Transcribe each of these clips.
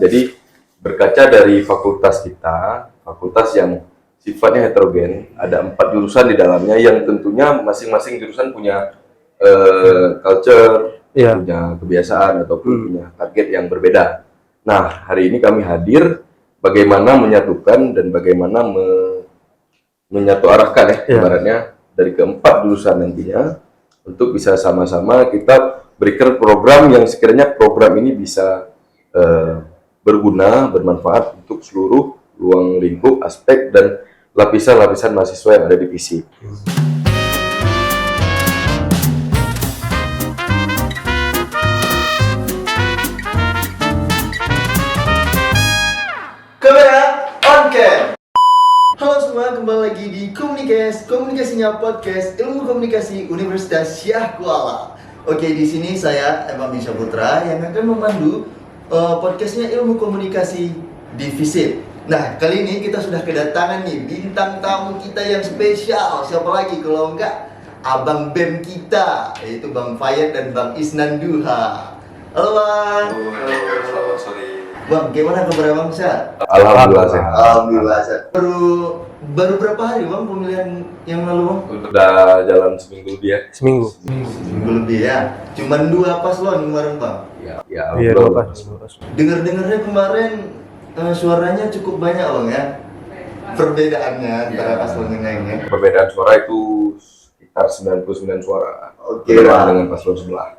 Jadi berkaca dari fakultas kita, fakultas yang sifatnya heterogen, ada 4 jurusan di dalamnya yang tentunya masing-masing jurusan punya culture, punya kebiasaan ataupun punya target yang berbeda. Nah, hari ini kami hadir bagaimana menyatukan dan bagaimana menyatu arahkan ibaratnya dari keempat jurusan nantinya untuk bisa sama-sama kita berikan program yang sekiranya program ini bisa berguna, bermanfaat untuk seluruh ruang lingkup, aspek, dan lapisan-lapisan mahasiswa yang ada di FISIP. Kamera on cam. Halo semua, kembali lagi di Komunikasinya Podcast Ilmu Komunikasi Universitas Syah Kuala. Oke, di sini saya Emam Misha Putra yang akan memandu podcastnya Ilmu Komunikasi di FISIP. Nah, kali ini kita sudah kedatangan nih bintang tamu kita yang spesial. Siapa lagi kalau enggak Abang BEM kita, yaitu Bang Fayed dan Bang Isnan Duha. Halo Bang. Selamat sore. Bang, gimana kabar Bang? Sehat? Alhamdulillah sehat. Alhamdulillah sehat. Baru berapa hari Bang pemilihan yang lalu Bang? Udah jalan seminggu lebih ya. Seminggu lebih ya. Cuman 2 paslon kemarin Bang. Ya, iya, alhamdulillah. Dengar-dengarnya kemarin suaranya cukup banyak Bang ya. Perbedaannya antara paslon yang lainnya. Perbedaan suara itu sekitar 99 suara. Oke, dengan paslon sebelah.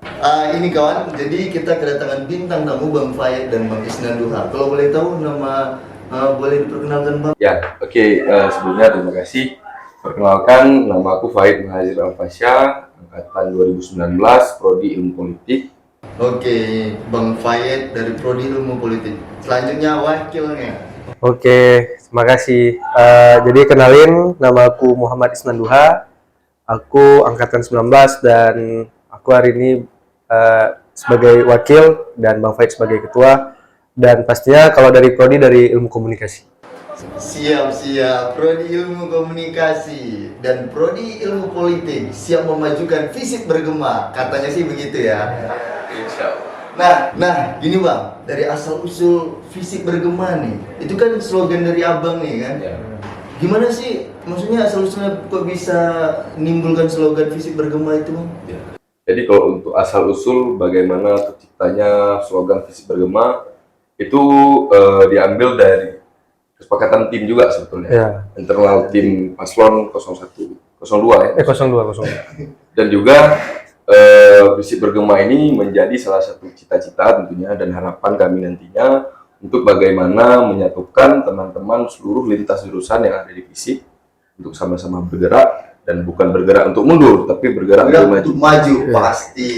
Ini kawan, jadi kita kedatangan bintang tamu Bang Fayed dan Bang Isnan Duha. Kalau boleh tahu nama boleh diperkenalkan Bang? Ya, oke. Sebelumnya terima kasih. Perkenalkan, nama aku Fayed Mahazir Alfasya, angkatan 2019, Prodi Ilmu Politik. Oke, Bang Fayed dari Prodi Ilmu Politik. Selanjutnya wakilnya. Oke, terima kasih. Jadi kenalin, nama aku Muhammad Isnan Duha. Aku angkatan 19 dan aku hari ini sebagai wakil dan Bang Fayed sebagai ketua. Dan pastinya kalau dari prodi dari ilmu komunikasi. Siap, Prodi Ilmu Komunikasi dan Prodi Ilmu Politik siap memajukan FISIP bergema. Katanya sih begitu ya. Insya Allah. Nah, gini Bang, dari asal usul FISIP bergema nih, itu kan slogan dari Abang nih kan. Ya. Gimana sih, maksudnya asal usulnya kok bisa nimbulkan slogan FISIP bergema itu Bang? Ya. Jadi kalau untuk asal usul bagaimana terciptanya slogan FISIP bergema itu diambil dari kesepakatan tim juga sebetulnya. Ya. Internal tim paslon 01, 02 ya. 02. Dan juga FISIP bergema ini menjadi salah satu cita-cita tentunya dan harapan kami nantinya untuk bagaimana menyatukan teman-teman seluruh lintas jurusan yang ada di FISIP untuk sama-sama bergerak dan bukan bergerak untuk mundur tapi bergerak untuk maju. Pasti.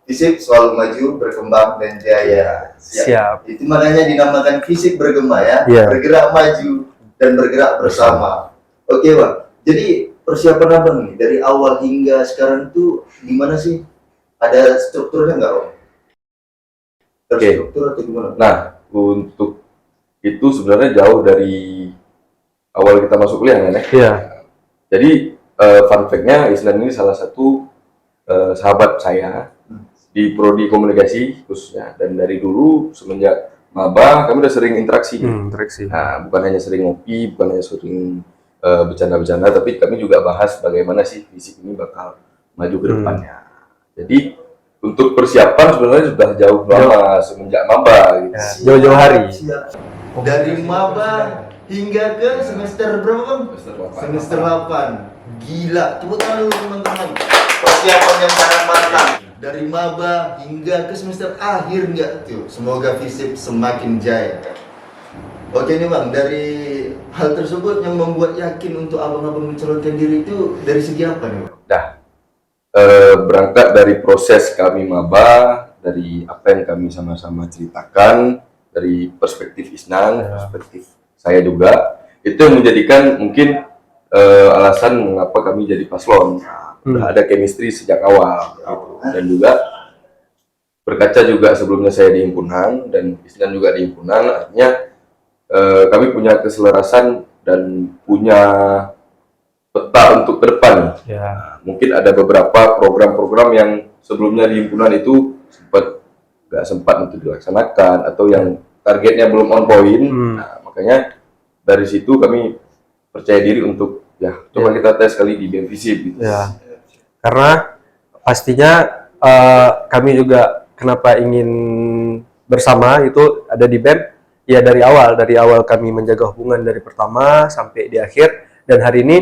FISIP selalu maju, berkembang dan jaya. Siap. Itu makanya dinamakan FISIP bergema ya. Bergerak maju dan bergerak bersama. Oke Bang. Jadi persiapan Abang nih dari awal hingga sekarang tuh gimana sih? Ada strukturnya nggak Bang? Terstruktur atau gimana? Nah, untuk itu sebenarnya jauh dari awal kita masuk kuliah kan ya? Iya. Jadi fun fact-nya Isnan ini salah satu sahabat saya di prodi komunikasi khususnya, dan dari dulu semenjak maba kami udah sering interaksi. Nah, bukan hanya sering ngopi, bukan hanya sering bercanda-bercanda, tapi kami juga bahas bagaimana sih FISIP ini bakal maju ke depannya. Jadi untuk persiapan sebenarnya sudah jauh lama semenjak maba gitu. Ya, jauh-jauh hari. Dari maba hingga ke semester berapa Bang? Semester 8. Semester 8. Gila, tepuk tangan dulu teman-teman. Persiapan yang sangat matang. Dari maba hingga ke semester akhir enggak tuh. Semoga FISIP semakin jaya. Oke nih Bang, dari hal tersebut yang membuat yakin untuk abang-abang mencalonkan diri itu dari segi apa nih Bang? Berangkat dari proses kami maba, dari apa yang kami sama-sama ceritakan, dari perspektif Isnan, perspektif saya juga, itu yang menjadikan mungkin alasan mengapa kami jadi paslon. Ada chemistry sejak awal gitu. Dan juga berkaca juga sebelumnya saya di himpunan dan Isnan juga di himpunan, artinya kami punya keselarasan dan punya peta untuk ke depan. Ya. Mungkin ada beberapa program-program yang sebelumnya di himpunan itu sempat nggak sempat untuk dilaksanakan atau yang targetnya belum on point. Nah, makanya dari situ kami percaya diri untuk ya coba kita tes kali di BEM-FISIP gitu. Ya, karena pastinya kami juga kenapa ingin bersama itu ada di BEM ya dari awal kami menjaga hubungan dari pertama sampai di akhir, dan hari ini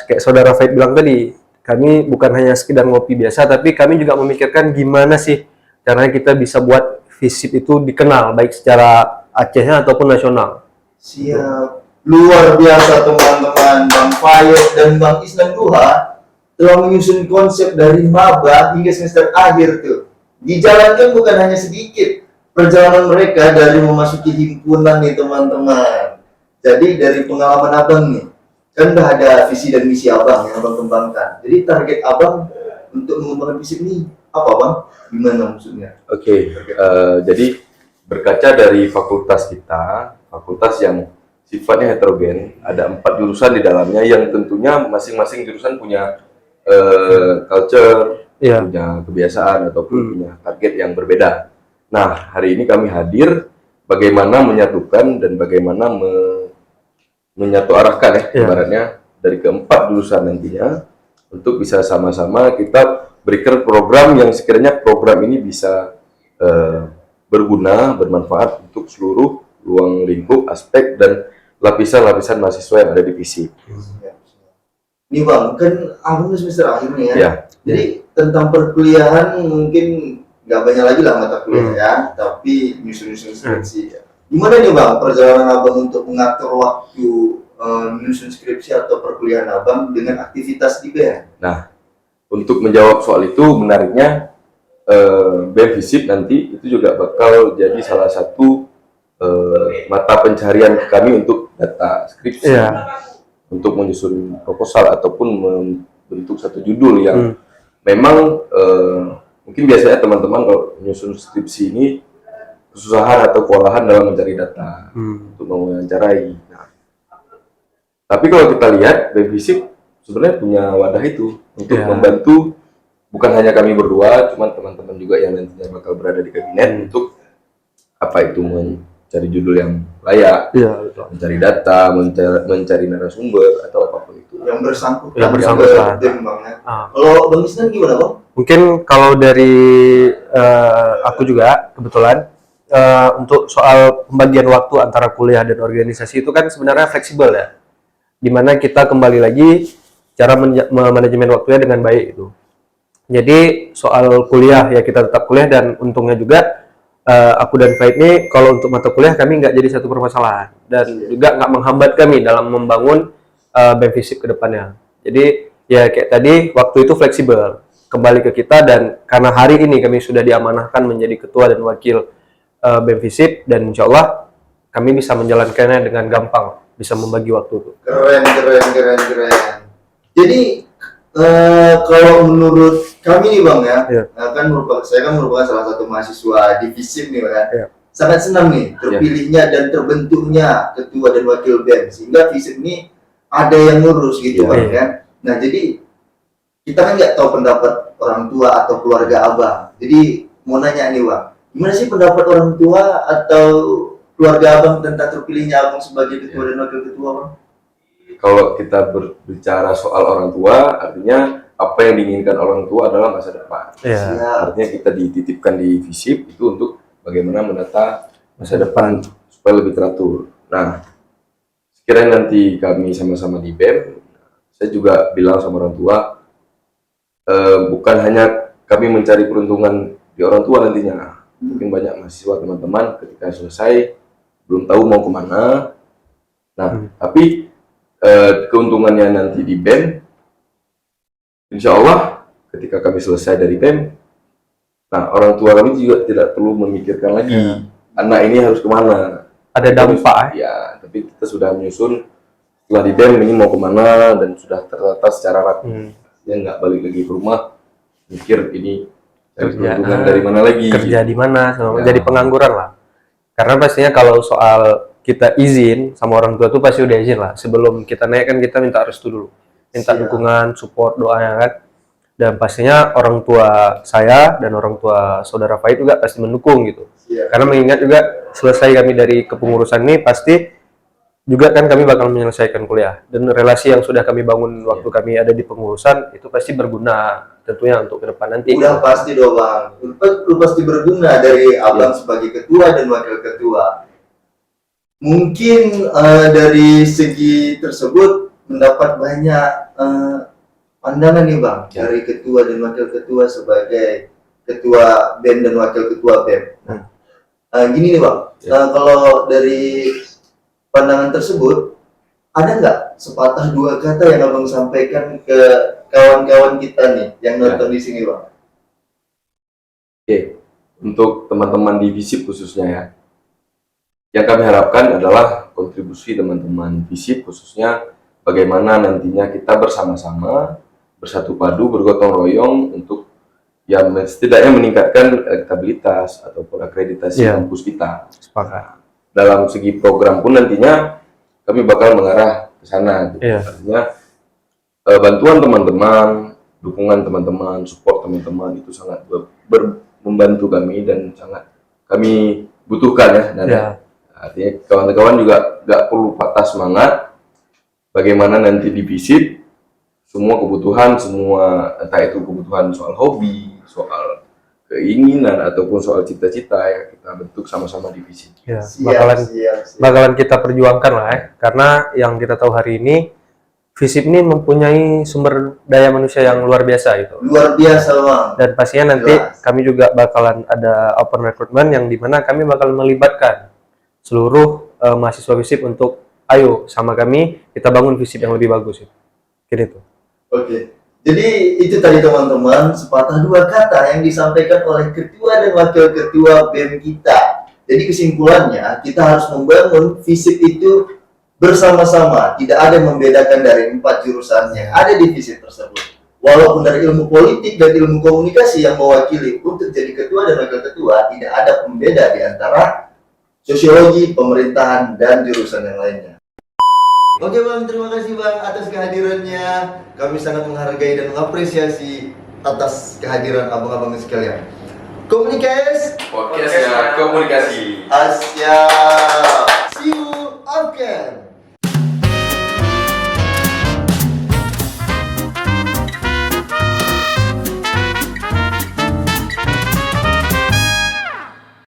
kayak saudara Faid bilang tadi, kami bukan hanya sekedar ngopi biasa, tapi kami juga memikirkan gimana sih caranya kita bisa buat FISIP itu dikenal baik secara Acehnya ataupun nasional. Siap. Luar biasa teman-teman, Bang Fayed dan Bang Isnan Duha telah menyusun konsep dari maba hingga semester akhir tuh. Dijalankan bukan hanya sedikit perjalanan mereka dari memasuki himpunan nih teman-teman. Jadi dari pengalaman abang nih, kan udah ada visi dan misi abang yang abang kembangkan. Jadi target abang untuk mengembangkan visi ini apa bang? Gimana maksudnya? Oke, jadi berkaca dari fakultas kita, fakultas yang sifatnya heterogen, ada 4 jurusan di dalamnya yang tentunya masing-masing jurusan punya culture, punya kebiasaan ataupun punya target yang berbeda. Nah, hari ini kami hadir bagaimana menyatukan dan bagaimana menyatuarahkan ibaratnya dari keempat jurusan nantinya untuk bisa sama-sama kita berikan program yang sekiranya program ini bisa berguna, bermanfaat untuk seluruh ruang lingkup, aspek dan lapisan-lapisan mahasiswa yang ada di FISIP. Nih bang, kan abang semester akhir nih ya. Ya. Jadi tentang perkuliahan mungkin nggak banyak lagi lah mata kuliah ya, tapi nyusun-nyusun skripsi. Gimana nih bang perjalanan abang untuk mengatur waktu menyusun skripsi atau perkuliahan abang dengan aktivitas di BEM? Nah, untuk menjawab soal itu menariknya BEM-FISIP nanti itu juga bakal jadi salah satu mata pencarian kami untuk data skripsi, untuk menyusun proposal ataupun membentuk satu judul yang memang mungkin biasanya teman-teman kalau menyusun skripsi ini kesusahan atau kewalahan dalam mencari data untuk mewawancarai. Nah, tapi kalau kita lihat BEM-FISIP sebenarnya punya wadah itu untuk membantu bukan hanya kami berdua, cuman teman-teman juga yang nantinya bakal berada di kabinet untuk apa itu mencari judul yang layak, mencari data, mencari narasumber atau apapun itu yang bersangkutan. Yang bersangkutan. Kalau Bang Isnan gimana bang? Mungkin kalau dari aku juga kebetulan untuk soal pembagian waktu antara kuliah dan organisasi itu kan sebenarnya fleksibel ya, dimana kita kembali lagi cara manajemen waktunya dengan baik itu. Jadi soal kuliah ya kita tetap kuliah, dan untungnya juga aku dan Faid ini kalau untuk mata kuliah kami nggak jadi satu permasalahan dan juga nggak menghambat kami dalam membangun BEM-FISIP ke depannya. Jadi ya kayak tadi waktu itu fleksibel kembali ke kita, dan karena hari ini kami sudah diamanahkan menjadi ketua dan wakil BEM-FISIP, dan insya Allah kami bisa menjalankannya dengan gampang, bisa membagi waktu itu. Keren. Jadi kalau menurut kami nih bang ya, saya kan merupakan salah satu mahasiswa di FISIP nih bang ya. Sangat senang nih terpilihnya dan terbentuknya ketua dan wakil BEM, sehingga FISIP ini ada yang ngurus gitu bang ya. Nah jadi kita kan nggak tahu pendapat orang tua atau keluarga abang. Jadi mau nanya nih bang, gimana sih pendapat orang tua atau keluarga abang tentang terpilihnya abang sebagai ketua dan wakil ketua bang? Kalau kita berbicara soal orang tua, artinya apa yang diinginkan orang tua adalah masa depan. Artinya kita dititipkan di FISIP itu untuk bagaimana menata masa depan supaya lebih teratur. Nah, sekiranya nanti kami sama-sama di BEM, saya juga bilang sama orang tua, bukan hanya kami mencari peruntungan di orang tua nantinya. Mungkin banyak mahasiswa teman-teman ketika selesai belum tahu mau kemana. Nah, tapi keuntungannya nanti di BEM, insya Allah ketika kami selesai dari BEM, nah orang tua kami juga tidak perlu memikirkan lagi anak ini harus kemana. Ada dampak ya, tapi kita sudah menyusun setelah di BEM ini mau kemana dan sudah tertata secara rapi. Ya nggak balik lagi ke rumah mikir ini keuntungan dari mana lagi, kerja di mana, jadi pengangguran lah. Karena pastinya kalau soal kita izin sama orang tua tuh pasti udah izin lah. Sebelum kita naik kan kita minta restu dulu, minta dukungan, support, doanya kan. Dan pastinya orang tua saya dan orang tua saudara Faid juga pasti mendukung gitu. Siap. Karena mengingat juga selesai kami dari kepengurusan ini pasti juga kan kami bakal menyelesaikan kuliah. Dan relasi yang sudah kami bangun waktu kami ada di pengurusan itu pasti berguna tentunya untuk ke depan nanti. Udah pasti dong bang, lu pasti berguna dari abang sebagai ketua dan wakil ketua. Mungkin dari segi tersebut mendapat banyak pandangan nih bang dari ketua dan wakil ketua sebagai ketua BEM dan wakil ketua BEM. Gini nih bang, kalau dari pandangan tersebut ada nggak sepatah dua kata yang abang sampaikan ke kawan-kawan kita nih yang nonton di sini bang? Oke, untuk teman-teman di FISIP khususnya ya, yang kami harapkan adalah kontribusi teman-teman FISIP khususnya bagaimana nantinya kita bersama-sama bersatu padu bergotong royong untuk ya setidaknya meningkatkan elektabilitas ataupun akreditasi kampus kita. Sepakat. Dalam segi program pun nantinya kami bakal mengarah ke sana. Gitu. Artinya bantuan teman-teman, dukungan teman-teman, support teman-teman itu sangat membantu kami dan sangat kami butuhkan ya. Dan artinya kawan-kawan juga nggak perlu patah semangat. Bagaimana nanti di FISIP semua kebutuhan, semua entah itu kebutuhan soal hobi, soal keinginan ataupun soal cita-cita ya kita bentuk sama-sama di FISIP. Ya, bakalan kita perjuangkan lah ya. Karena yang kita tahu hari ini FISIP ini mempunyai sumber daya manusia yang luar biasa itu. Luar biasa bang. Dan pastinya nanti kami juga bakalan ada open recruitment yang dimana kami bakal melibatkan seluruh mahasiswa FISIP untuk ayo sama kami kita bangun FISIP yang lebih bagus itu. Gitu. Oke. Jadi itu tadi teman-teman sepatah dua kata yang disampaikan oleh ketua dan wakil ketua BEM kita. Jadi kesimpulannya kita harus membangun FISIP itu bersama-sama, tidak ada yang membedakan dari 4 jurusan yang ada di FISIP tersebut. Walaupun dari ilmu politik dan ilmu komunikasi yang mewakili untuk jadi ketua dan wakil ketua, tidak ada pembeda di antara sosiologi, pemerintahan, dan jurusan yang lainnya. Oke bang, terima kasih bang atas kehadirannya. Kami sangat menghargai dan mengapresiasi atas kehadiran abang-abang sekalian. Komunikasi. Podcast ya komunikasi. Asia. See you again.